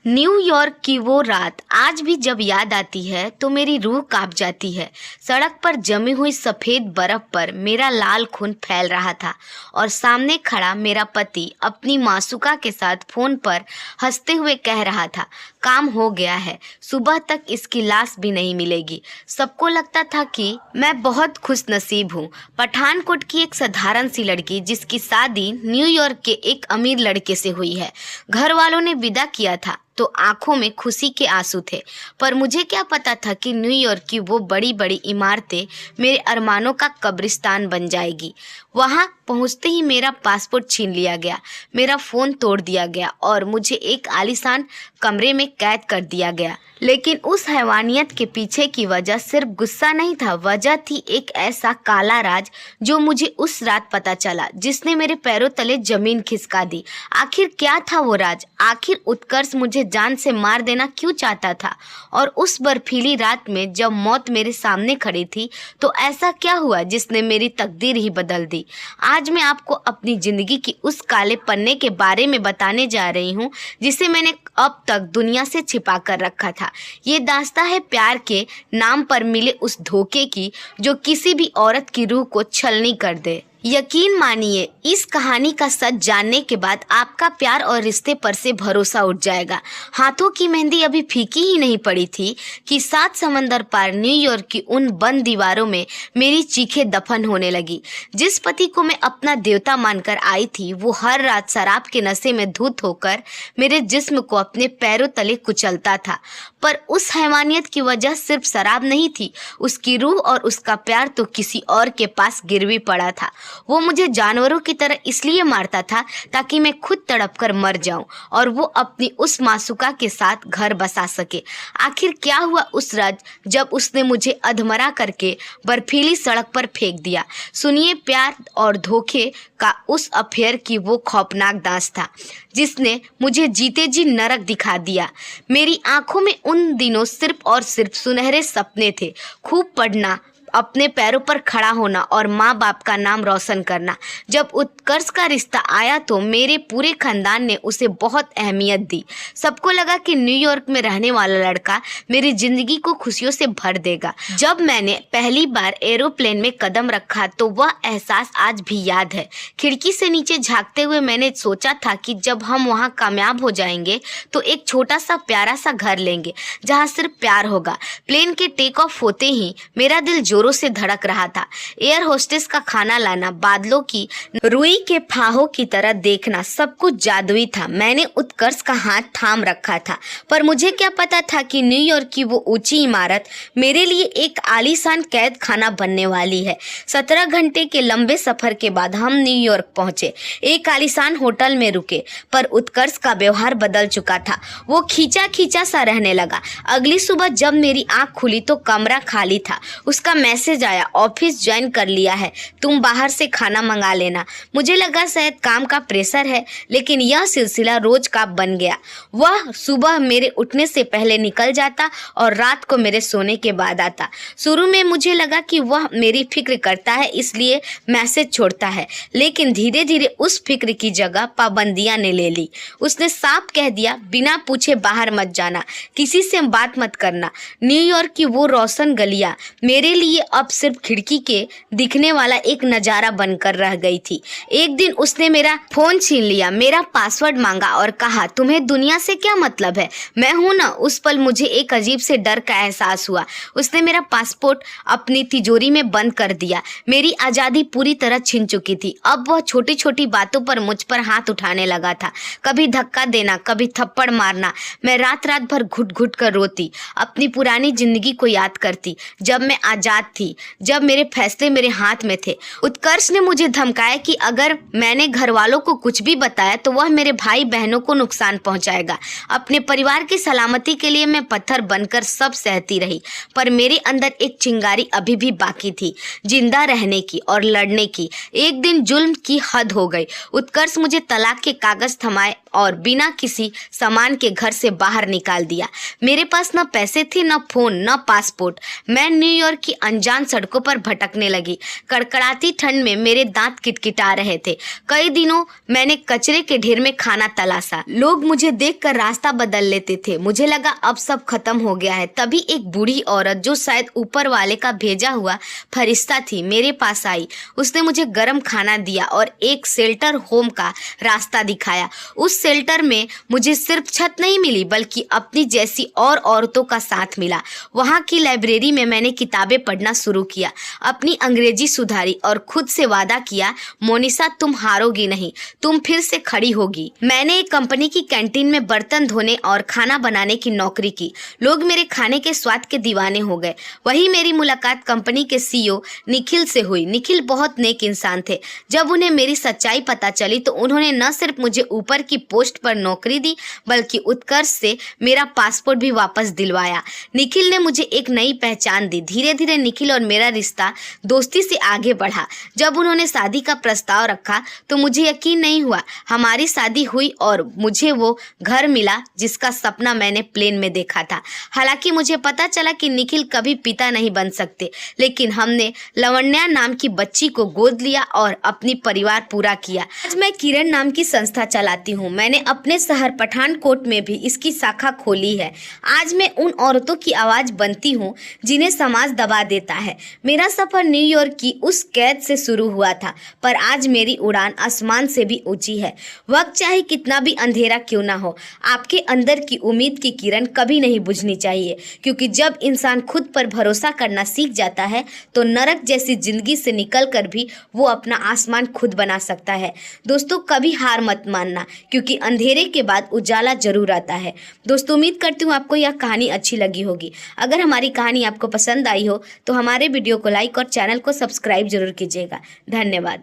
New York की वो रात आज भी जब याद आती है तो मेरी रूह कांप जाती है। सड़क पर जमी हुई सफ़ेद बर्फ पर मेरा लाल खून फैल रहा था और सामने खड़ा मेरा पति अपनी मासूका के साथ फ़ोन पर हंसते हुए कह रहा था, काम हो गया है, सुबह तक इसकी लाश भी नहीं मिलेगी। सबको लगता था कि मैं बहुत खुश नसीब हूँ। पठानकोट की एक साधारण सी लड़की जिसकी शादी न्यूयॉर्क के एक अमीर लड़के से हुई है। घर वालों ने विदा किया था तो आंखों में खुशी के आंसू थे, पर मुझे क्या पता था कि न्यूयॉर्क की वो बड़ी बड़ी इमारतें मेरे अरमानों का कब्रिस्तान बन जाएगी। वहां पहुंचते ही मेरा पासपोर्ट छीन लिया गया, मेरा फ़ोन तोड़ दिया गया और मुझे एक आलीशान कमरे में कैद कर दिया गया। लेकिन उस हैवानियत के पीछे की वजह सिर्फ गुस्सा नहीं था, वजह थी एक ऐसा काला राज जो मुझे उस रात पता चला, जिसने मेरे पैरों तले जमीन खिसका दी। आखिर क्या था वो राज? आखिर उत्कर्ष मुझे जान से मार देना क्यों चाहता था? और उस बर्फीली रात में जब मौत मेरे सामने खड़ी थी तो ऐसा क्या हुआ जिसने मेरी तकदीर ही बदल दी? आज मैं आपको अपनी ज़िंदगी की उस काले पन्ने के बारे में बताने जा रही हूँ जिसे मैंने अब तक दुनिया से छिपा कर रखा था। ये दास्तां है प्यार के नाम पर मिले उस धोखे की जो किसी भी औरत की रूह को छलनी कर दे। यकीन मानिए, इस कहानी का सच जानने के बाद आपका प्यार और रिश्ते पर से भरोसा उठ जाएगा। हाथों की मेहंदी अभी फीकी ही नहीं पड़ी थी कि 7 समंदर पार न्यूयॉर्क की उन बंद दीवारों में मेरी चीखें दफन होने लगी। जिस पति को मैं अपना देवता मानकर आई थी, वो हर रात शराब के नशे में धुत होकर मेरे जिस्म को अपने पैरों तले कुचलता था। पर उस हैवानियत की वजह सिर्फ शराब नहीं थी, उसकी रूह और उसका प्यार तो किसी और के पास गिरवी पड़ा था। वो मुझे जानवरों की तरह इसलिए मारता था ताकि मैं खुद तड़प कर मर जाऊं और वो अपनी उस मासूका के साथ घर बसा सके। आखिर क्या हुआ उस रात जब उसने मुझे अधमरा करके बर्फीली सड़क पर फेंक दिया? सुनिए, प्यार और धोखे का उस अफेयर की वो खौफनाक दांत था जिसने मुझे जीते जी नरक दिखा दिया। मेरी आंखों में उन दिनों सिर्फ और सिर्फ सुनहरे सपने थे, खूब पढ़ना, अपने पैरों पर खड़ा होना और माँ बाप का नाम रोशन करना। जब उत्कर्ष का रिश्ता आया तो मेरे पूरे खानदान ने उसे बहुत अहमियत दी। सबको लगा कि न्यूयॉर्क में रहने वाला लड़का मेरी जिंदगी को खुशियों से भर देगा। जब मैंने पहली बार एरोप्लेन में कदम रखा तो वह एहसास आज भी याद है। खिड़की से नीचे झांकते हुए मैंने सोचा था कि जब हम वहाँ कामयाब हो जाएंगे तो एक छोटा सा प्यारा सा घर लेंगे जहाँ सिर्फ प्यार होगा। प्लेन के टेक ऑफ होते ही मेरा दिल जोरों से धड़क रहा था। एयर होस्टेस का खाना लाना, बादलों की रुई के फाहों की तरह देखना, सब कुछ जादुई था। मैंने उत्कर्ष का हाथ थाम रखा था, पर मुझे क्या पता था कि न्यूयॉर्क की वो ऊंची इमारत मेरे लिए एक आलीशान कैद खाना बनने वाली है। 17 घंटे के लंबे सफर के बाद हम न्यूयॉर्क पहुंचे। एक आलीशान होटल में रुके, पर उत्कर्ष का व्यवहार बदल चुका था। वो खींचा खींचा सा रहने लगा। अगली सुबह जब मेरी आंख खुली तो कमरा खाली था। उसका मैसेज आया, ऑफिस ज्वाइन कर लिया है, तुम बाहर से खाना मंगा लेना। मुझे लगा शायद काम का प्रेशर है, लेकिन यह सिलसिला रोज का बन गया। वह सुबह मेरे उठने से पहले निकल जाता और रात को मेरे सोने के बाद आता। शुरू में मुझे लगा कि वह मेरी फिक्र करता है इसलिए मैसेज छोड़ता है, लेकिन धीरे धीरे उस फिक्र की जगह पाबंदियां ने ले ली। उसने साफ कह दिया, बिना पूछे बाहर मत जाना, किसी से बात मत करना। न्यूयॉर्क की वो रोशन गलियां मेरे लिए अब सिर्फ खिड़की के दिखने वाला एक नज़ारा बनकर रह गई थी। एक दिन उसने मेरा फोन छीन लिया, मेरा पासवर्ड मांगा और कहा, तुम्हें दुनिया से क्या मतलब है? मैं हूं ना। उस पल मुझे एक अजीब से डर का एहसास हुआ। उसने मेरा पासपोर्ट अपनी तिजोरी में बंद कर दिया। मेरी आज़ादी पूरी तरह छिन चुकी थी। अब वह छोटी छोटी बातों पर मुझ पर हाथ उठाने लगा था, कभी धक्का देना, कभी थप्पड़ मारना। मैं रात रात भर घुट घुट कर रोती, अपनी पुरानी जिंदगी को याद करती, जब मैं आज़ाद थी, जब मेरे फैसले मेरे हाथ में थे। उत्कर्ष ने मुझे धमकाया कि अगर मैंने घर वालों को कुछ भी बताया तो वह मेरे भाई बहनों को नुकसान पहुंचाएगा। अपने परिवार की सलामती के लिए मैं पत्थर बनकर सब सहती रही, पर मेरे अंदर एक चिंगारी अभी भी बाकी थी, जिंदा रहने की और लड़ने की। एक दिन जुल्म की हद हो गई। उत्कर्ष मुझे तलाक के कागज थमाए और बिना किसी सामान के घर से बाहर निकाल दिया। मेरे पास न पैसे थे, न फोन, न पासपोर्ट। मैं न्यूयॉर्क की अनजान सड़कों पर भटकने लगी। कड़कड़ाती ठंड में मेरे दांत किटकिटा रहे थे। कई दिनों मैंने कचरे के ढेर में खाना तलाशा। लोग मुझे देखकर रास्ता बदल लेते थे। मुझे लगा अब सब खत्म हो गया है। तभी एक बूढ़ी औरत, जो शायद ऊपर वाले का भेजा हुआ फरिश्ता थी, मेरे पास आई। उसने मुझे गर्म खाना दिया और एक शेल्टर होम का रास्ता दिखाया। उस शेल्टर में मुझे सिर्फ छत नहीं मिली, बल्कि अपनी जैसी और औरतों का साथ मिला। वहाँ की लाइब्रेरी में मैंने किताबें पढ़ना शुरू किया, अपनी अंग्रेजी सुधारी और खुद से वादा किया, मोनिसा तुम हारोगी नहीं, तुम फिर से खड़ी होगी। मैंने एक कंपनी की कैंटीन में बर्तन धोने और खाना बनाने की नौकरी की। लोग मेरे खाने के स्वाद के दीवाने हो गए। वही मेरी मुलाकात कंपनी के CEO निखिल से हुई। निखिल बहुत नेक इंसान थे। जब उन्हें मेरी सच्चाई पता चली तो उन्होंने न सिर्फ मुझे ऊपर की पोस्ट पर नौकरी दी, बल्कि उत्कर्ष से मेरा पासपोर्ट भी वापस दिलवाया। निखिल ने मुझे एक नई पहचान दी। धीरे धीरे निखिल और मेरा रिश्ता दोस्ती से आगे बढ़ा। जब उन्होंने शादी का प्रस्ताव रखा तो मुझे यकीन नहीं हुआ। हमारी शादी हुई और मुझे वो घर मिला जिसका सपना मैंने प्लेन में देखा था। हालांकि मुझे पता चला कि निखिल कभी पिता नहीं बन सकते, लेकिन हमने लवण्या नाम की बच्ची को गोद लिया और अपनी परिवार पूरा किया। आज मैं किरण नाम की संस्था चलाती हूँ। मैंने अपने शहर पठानकोट में भी इसकी शाखा खोली है। आज मैं उन औरतों की आवाज बनती हूँ जिन्हें समाज दबा देता है। मेरा सफर न्यूयॉर्क की उस कैद से शुरू हुआ था, पर आज मेरी उड़ान आसमान से भी ऊंची है। वक्त चाहे कितना भी अंधेरा क्यों ना हो, आपके अंदर की उम्मीद की किरण कभी नहीं बुझनी चाहिए, क्योंकि जब इंसान खुद पर भरोसा करना सीख जाता है तो नरक जैसी जिंदगी से निकलकर भी वो अपना आसमान खुद बना सकता है। दोस्तों, कभी हार मत मानना, क्योंकि अंधेरे के बाद उजाला जरूर आता है। दोस्तों, उम्मीद करती हूँ आपको यह कहानी अच्छी लगी होगी। अगर हमारी कहानी आपको पसंद आई हो तो हमारे वीडियो को लाइक और चैनल को सब्सक्राइब जरूर कीजिएगा। धन्यवाद।